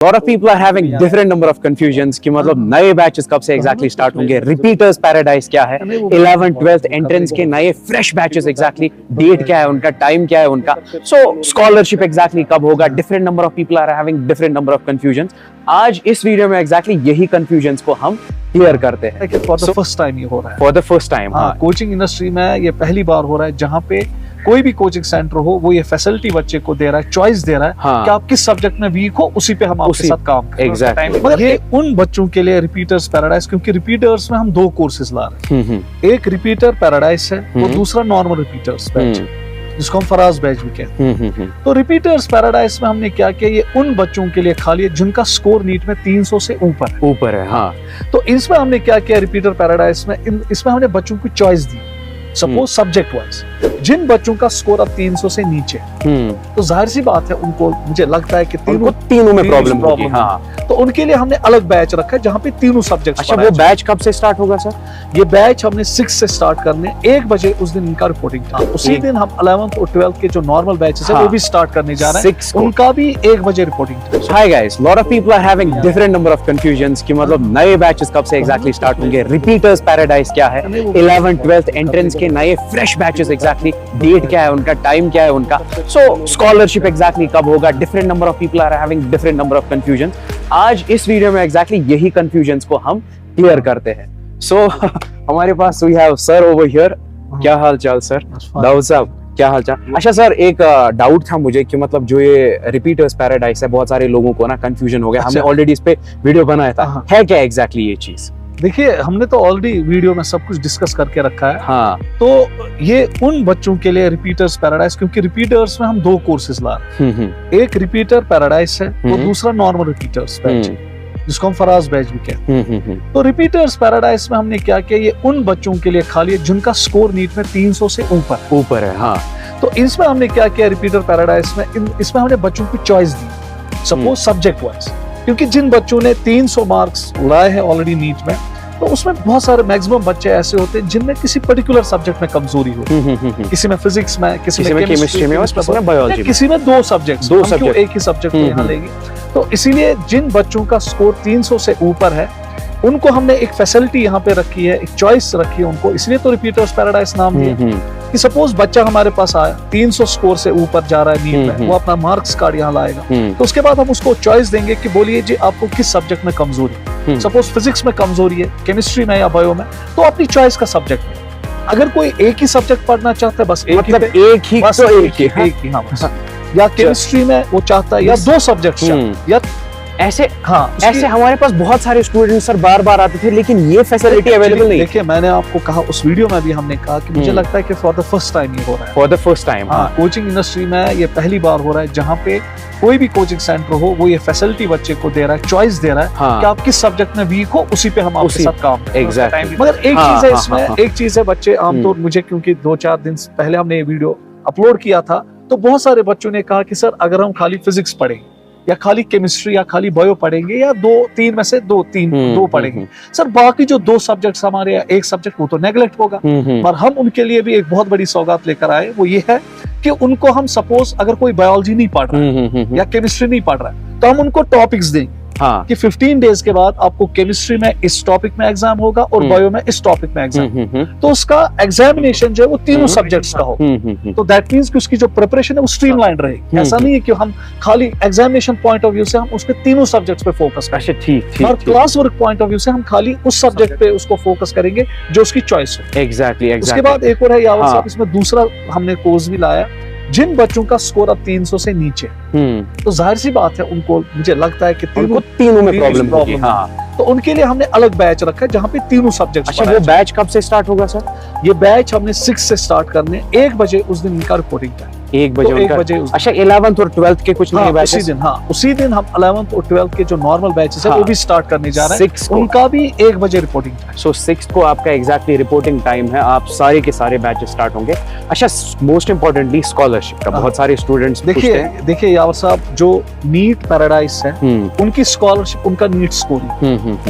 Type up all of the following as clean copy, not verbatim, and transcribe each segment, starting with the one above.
lot of people are having different number of confusions कि मतलब नए बैचेस कब से exactly start होंगे, रिपीटर्स पैराडाइज क्या है, 11th 12th एंट्रेंस के नए फ्रेश बैचेस exactly डेट क्या है उनका, टाइम क्या है उनका, so स्कॉलरशिप exactly कब होगा, different number of people are having different number of confusions. आज इस वीडियो में exactly यही confusions को हम क्लियर करते हैं. फॉर द फर्स्ट टाइम ये हो रहा है. For the first time coaching industry में ये पहली बार हो रहा है जहाँ पे कोई भी कोचिंग सेंटर हो वो ये फैसिलिटी बच्चे को दे रहा है, चॉइस दे रहा है कि आप किस सब्जेक्ट में वीक हो उसी पे हम आपके साथ काम करें. एग्जैक्टली. मगर ये उन बच्चों के लिए रिपीटर्स पैराडाइज, क्योंकि रिपीटर्स में हम दो कोर्सेज ला रहे हैं. एक रिपीटर पैराडाइज है, वो दूसरा नॉर्मल रिपीटर्स बैच है जिसको हम फराज बैच भी कहते हैं. तो रिपीटर्स पैराडाइज में हमने क्या किया, ये उन बच्चों के लिए खाली है जिनका स्कोर नीट में 300 से ऊपर है. हाँ. तो इसमें हमने क्या किया, रिपीटर पैराडाइज में इसमें हमने बच्चों को चॉइस दी. सपोज सब्जेक्ट वाइज जिन बच्चों का स्कोर अब 300 से नीचे, तो जाहिर सी बात है उनको, मुझे लगता है कि तीनों में प्रॉब्लम होगी. हाँ. तो उनके लिए हमने अलग बैच रखा है जहाँ पे तीनों सब्जेक्ट. अच्छा, वो बैच कब से स्टार्ट होगा सर? ये बैच हमने 6 से स्टार्ट करने, 1 बजे उस दिन इनका रिपोर्टिंग था. उसी दिन हम 11th और 12th के जो नॉर्मल बैचेस है वो भी स्टार्ट करने जा रहे हैं. उनका भी 1 बजे रिपोर्टिंग था. Hi guys, lot of people are having different number of confusions कि मतलब नए बैचेस कब से एग्जैक्टली स्टार्ट होंगे, रिपीटर्स पैराडाइज क्या है, 11th 12th एंट्रेंस के नए फ्रेश बैचेस एग्जैक्टली डेट क्या है उनका, टाइम क्या है उनका, सो स्कॉलरशिप एग्जैक्टली कब होगा. Different number of people are having different number of confusion. आज इस वीडियो में एग्जैक्टली यही कंफ्यूजन्स को हम क्लियर करते हैं. सो हमारे पास we have sir over here. क्या हाल चाल सर? दाऊद साहब, क्या हाल चाल? अच्छा सर, एक डाउट था मुझे कि मतलब जो ये रिपीटर्स पैराडाइज है, बहुत सारे लोगों को ना कंफ्यूजन हो गया. हमने ऑलरेडी इस पे वीडियो बनाया था. है क्या एग्जैक्टली ये चीज? देखिए, हमने तो ऑलरेडी वीडियो में सब कुछ डिस्कस करके रखा है. हाँ. तो ये उन बच्चों के लिए रिपीटर्स पैराडाइज, क्योंकि रिपीटर्स में हम दो कोर्सेज ला रहे हैं. एक रिपीटर पैराडाइज है, वो दूसरा नॉर्मल रिपीटर्स बैच है जिसको हम फराज बैच भी कहते हैं. तो रिपीटर्स पैराडाइज में हमने क्या किया, ये उन बच्चों के लिए खाली है जिनका स्कोर नीट में 300 से ऊपर है. हाँ. तो इसमें हमने क्या किया, रिपीटर पैराडाइज में इसमें हमने बच्चों को चॉइस दी. सपोज सब्जेक्ट वाइज, क्योंकि जिन बच्चों ने 300 मार्क्स लाए हैं ऑलरेडी नीट में, तो उसमें बहुत सारे मैक्सिमम बच्चे ऐसे होते हैं जिनमें किसी पर्टिकुलर सब्जेक्ट में कमजोरी होती है. किसी में फिजिक्स में, किसी में केमिस्ट्री में, बायोलॉजी, किसी में दो सब्जेक्ट एक ही सब्जेक्ट को यहाँ लेंगे. तो इसीलिए जिन बच्चों का स्कोर 300 से ऊपर है उनको हमने एक फैसिलिटी यहाँ पे रखी है, एक चॉइस रखी है उनको. इसलिए तो रिपीटर्स पैराडाइज नाम दिया कि सपोज बच्चा हमारे पास आया 300 स्कोर से ऊपर जा रहा है नीट में, वो अपना मार्क्स कार्ड यहाँ लाएगा. तो उसके बाद हम उसको चॉइस देंगे कि बोलिए जी आपको किस सब्जेक्ट में कमजोरी है. सपोज फिजिक्स में कमजोरी है, केमिस्ट्री में या बायो में, तो अपनी चॉइस का सब्जेक्ट है. अगर कोई एक ही सब्जेक्ट पढ़ना चाहता है, बस एक ही या केमिस्ट्री में वो चाहता है, या 2 सब्जेक्ट, या ऐसे. हाँ, ऐसे हमारे पास बहुत सारे स्टूडेंट्स सर बार आते थे, लेकिन ये फैसिलिटी अवेलेबल नहीं. देखिए, मैंने आपको कहा उस वीडियो में भी हमने कहा कि मुझे लगता है कि फॉर द फर्स्ट टाइम ये हो रहा है. For the first time. हाँ, कोचिंग इंडस्ट्री में ये पहली बार हो रहा है जहाँ पे कोई भी कोचिंग सेंटर हो वो ये फैसिलिटी बच्चे को दे रहा है, चॉइस दे रहा है कि आप किस सब्जेक्ट में वीक हो उसी पे हम आपके साथ काम करें. एग्जैक्टली. मगर एक चीज है इसमें, एक चीज है, बच्चे आमतौर, मुझे क्योंकि 2-4 दिन पहले हमने ये वीडियो अपलोड किया था, तो बहुत सारे बच्चों ने कहा कि सर अगर हम खाली फिजिक्स पढ़ें या खाली केमिस्ट्री या खाली बायो पढ़ेंगे, या 2-3 में से 2 पढ़ेंगे, सर बाकी जो 2 सब्जेक्ट्स हमारे, या एक सब्जेक्ट, वो तो नेगलेक्ट होगा. पर हम उनके लिए भी एक बहुत बड़ी सौगात लेकर आए. वो ये है कि उनको हम, सपोज अगर कोई बायोलॉजी नहीं पढ़ रहा है या केमिस्ट्री नहीं पढ़ रहा है, तो हम उनको टॉपिक्स देंगे. हाँ. कि 15 डेज के बाद आपको केमिस्ट्री में इस टॉपिक में एग्जाम होगा और बायो में इस टॉपिक में एग्जाम. तो उसका एग्जामिनेशन जो है वो तीनों सब्जेक्ट्स का हो. तो दैट मींस कि उसकी जो प्रिपरेशन है वो स्ट्रीमलाइन रहेगी. ऐसा नहीं है कि हम खाली एग्जामिनेशन पॉइंट ऑफ व्यू से हम उसपे तीनों सब्जेक्ट्स पे फोकस करें. ठीक. और class work point of view से हम खाली उस सब्जेक्ट पे उसको फोकस करेंगे जो उसकी चॉइस हो. एग्जैक्टली. उसके बाद एक और है यावर साहब, इसमें दूसरा हमने कोर्स भी लाया जिन बच्चों का स्कोर अब 300 से नीचे, तो जाहिर सी बात है उनको, मुझे लगता है कि तीनों में प्रॉब्लम होगी. हाँ. तो उनके लिए हमने अलग बैच रखा है जहाँ पे तीनों सब्जेक्ट. अच्छा, वो बैच कब से स्टार्ट होगा सर? ये बैच हमने 6 से स्टार्ट करने, 1 बजे उस दिन इनका रिपोर्टिंग था. 1 बजे. तो 1 बजे. अच्छा, 11th और 12th के कुछ नए बैचेस? उसी दिन हम 11th और 12th के जो नॉर्मल बैचेस है वो भी स्टार्ट करने जा रहे हैं. उनका भी 1 बजे रिपोर्टिंग था. सो 6 को आपका एग्जैक्टली रिपोर्टिंग टाइम है. आप सारे के सारे बैचेस स्टार्ट होंगे. अच्छा, मोस्ट इंपॉर्टेंटली स्कॉलरशिप का बहुत सारे स्टूडेंट्स पूछते हैं. देखिए यावर साहब, जो नीट पैराडाइज है उनकी स्कॉलरशिप, उनका नीट स्कोर,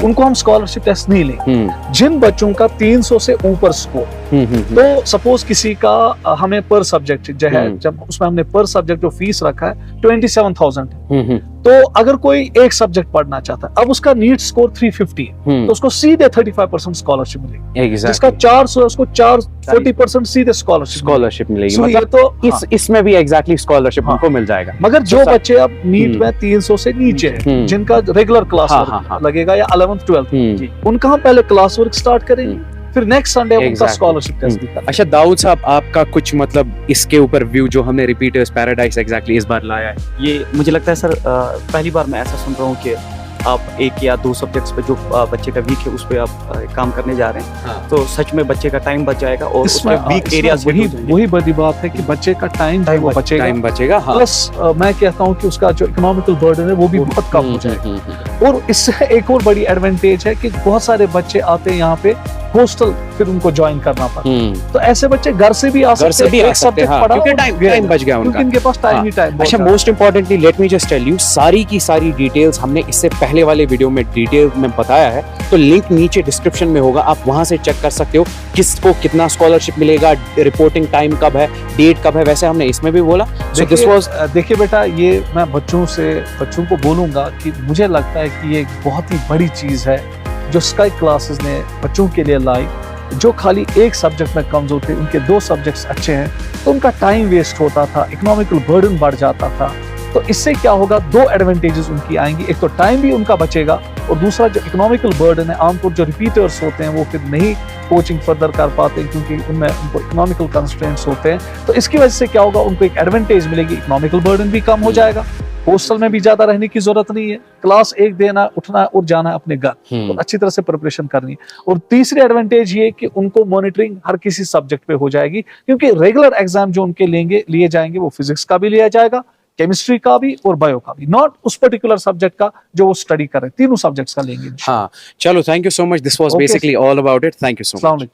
उनको हम स्कॉलरशिप टेस्ट नहीं लेंगे. जिन बच्चों का 300 से ऊपर स्कोर, तो सपोज किसी का हमें पर सब्जेक्ट जो है, जब उसमें हमने पर सब्जेक्ट जो फीस रखा है 27,000, तो अगर कोई एक सब्जेक्ट पढ़ना चाहता है, अब उसका नीट स्कोर 350 है, तो उसको सीधे 35% स्कॉलरशिप मिलेगी। जिसका 400 है उसको 40% सीधे स्कॉलरशिप मिलेगी। So मतलब ये तो इसमें भी एग्जैक्टली स्कॉलरशिप उनको मिल जाएगा। मगर जो बच्चे अब नीट में 300 से नीचे हैं, जिनका रेगुलर क्लास वर्क लगेगा या 11th 12th, उनका हम पहले क्लास वर्क स्टार्ट करेंगे, फिर नेक्स्ट संडे उनका स्कॉलरशिप टेस्ट भी करेंगे। अच्छा दाऊद साहब, आपका कुछ मतलब इसके ऊपर व्यू जो हमने रिपीटर्स पैराडाइज एग्जैक्टली इस बार लाया है? ये मुझे लगता है सर, पहली बार मैं ऐसा सुन रहा हूँ कि आप एक या दो सब्जेक्ट्स पे जो बच्चे का वीक है उस पे आप काम करने जा रहे हैं। हाँ। तो सच में बच्चे का टाइम बच जाएगा और उसमें वीक एरियाज वही बड़ी बात है कि बच्चे का टाइम टाइम बचेगा। हाँ। प्लस मैं कहता हूँ कि उसका जो इकोनॉमिकल बर्डन है वो भी बहुत कम हो जाएगा। और इससे एक और बड़ी एडवांटेज है कि बहुत सारे बच्चे आते हैं यहाँ पे हॉस्टल, फिर उनको ज्वाइन करना पड़ता है, तो ऐसे बच्चे घर से भी आ सकते हैं, एक सब्जेक्ट पढ़ा क्योंकि टाइम बच गया उनका, क्योंकि इनके पास टाइम ही टाइम। अच्छा, most importantly let me just tell you, सारी की सारी डिटेल्स हमने इससे पहले वाले वीडियो में डिटेल में बताया है, तो लिंक नीचे डिस्क्रिप्शन में होगा, आप वहां से चेक कर सकते हो किसको कितना स्कॉलरशिप मिलेगा, रिपोर्टिंग टाइम कब है, डेट कब है, वैसे हमने इसमें भी बोला। सो दिस वाज, देखिए बेटा, ये मैं बच्चों को बोलूंगा कि मुझे लगता है कि ये एक बहुत ही बड़ी चीज है जो स्काई क्लासेस ने बच्चों के लिए लाई। जो खाली एक सब्जेक्ट में कमजोर थे, उनके दो सब्जेक्ट्स अच्छे हैं, तो उनका टाइम वेस्ट होता था, इकोनॉमिकल बर्डन बढ़ जाता था। तो इससे क्या होगा, दो एडवांटेजेस उनकी आएंगी, एक तो टाइम भी उनका बचेगा, और दूसरा जो इकोनॉमिकल बर्डन है, आमतौर जो रिपीटर्स होते हैं वो फिर नहीं कोचिंग फर्दर कर पाते क्योंकि उनमें उनको इकोनॉमिकल कंस्ट्रेंट्स होते हैं। तो इसकी वजह से क्या होगा, उनको एक एडवांटेज मिलेगी, इकोनॉमिकल बर्डन भी कम हो जाएगा, हॉस्टल में भी ज्यादा रहने की जरूरत नहीं है, क्लास एक देना, उठना और जाना अपने घर, तो अच्छी तरह से प्रिपरेशन करनी है। और तीसरी एडवांटेज ये कि उनको मॉनिटरिंग हर किसी सब्जेक्ट पे हो जाएगी, क्योंकि रेगुलर एग्जाम जो उनके लिए जाएंगे वो फिजिक्स का भी लिया जाएगा, केमिस्ट्री का भी और बायो का भी, नॉट उस पर्टिकुलर सब्जेक्ट का जो वो स्टडी कर रहे हैं, तीनों सब्जेक्ट्स का लेंगे। हाँ, चलो, thank you so much, this was basically all about it, thank you so much.